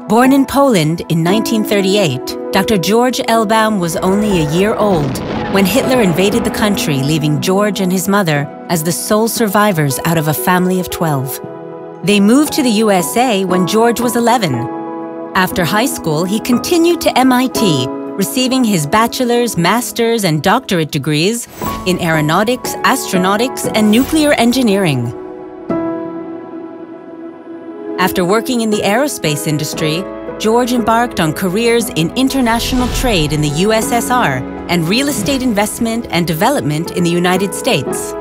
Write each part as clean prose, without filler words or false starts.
Born in Poland in 1938, Dr. George ELBAUM was only a year old when Hitler invaded the country, leaving George and his mother as the sole survivors out of a family of 12. They moved to the USA when George was 11. After high school, he continued to MIT, receiving his bachelor's, master's, and doctorate degrees in aeronautics, astronautics, and nuclear engineering. After working in the aerospace industry, George embarked on careers in international trade in the USSR and real estate investment and development in the United States.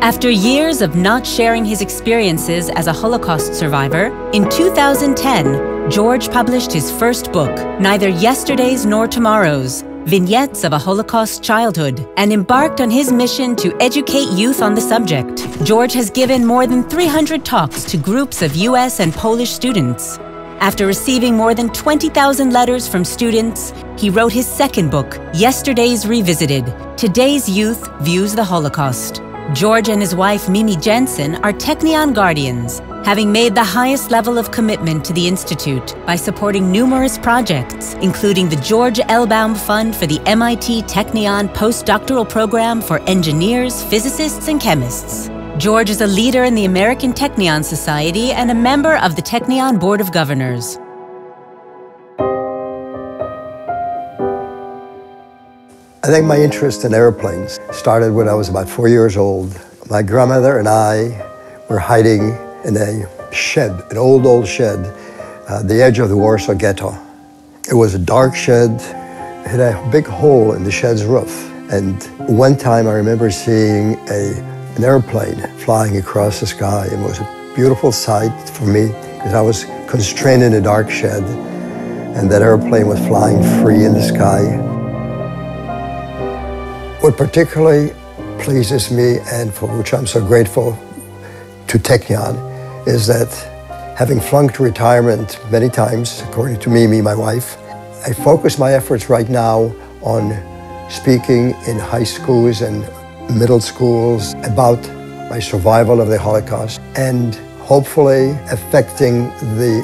After years of not sharing his experiences as a Holocaust survivor, in 2010, George published his first book, Neither Yesterdays Nor Tomorrows: Vignettes of a Holocaust Childhood, and embarked on his mission to educate youth on the subject. George has given more than 300 talks to groups of US and Polish students. After receiving more than 20,000 letters from students, he wrote his second book, Yesterdays Revisited: Today's Youth Views the Holocaust. George and his wife Mimi Jensen are Technion guardians, having made the highest level of commitment to the Institute by supporting numerous projects, including the George ELBAUM Fund for the MIT Technion postdoctoral program for engineers, physicists, and chemists. George is a leader in the American Technion Society and a member of the Technion Board of Governors. I think my interest in airplanes started when I was about 4 years old. My grandmother and I were hiding in a shed, an old shed, the edge of the Warsaw Ghetto. It was a dark shed. It had a big hole in the shed's roof. And one time I remember seeing an airplane flying across the sky. It was a beautiful sight for me because I was constrained in a dark shed, and that airplane was flying free in the sky. What particularly pleases me, and for which I'm so grateful to Technion, is that having flunked retirement many times, according to Mimi, my wife, I focus my efforts right now on speaking in high schools and middle schools about my survival of the Holocaust and hopefully affecting the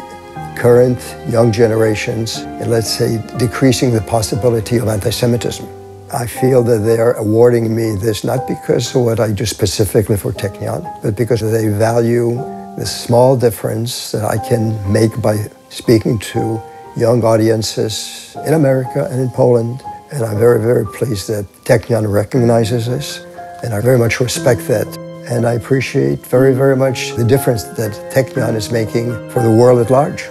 current young generations and, let's say, decreasing the possibility of anti-Semitism. I feel that they are awarding me this not because of what I do specifically for Technion, but because they value the small difference that I can make by speaking to young audiences in America and in Poland. And I'm very, very pleased that Technion recognizes this, and I very much respect that. And I appreciate very, very much the difference that Technion is making for the world at large.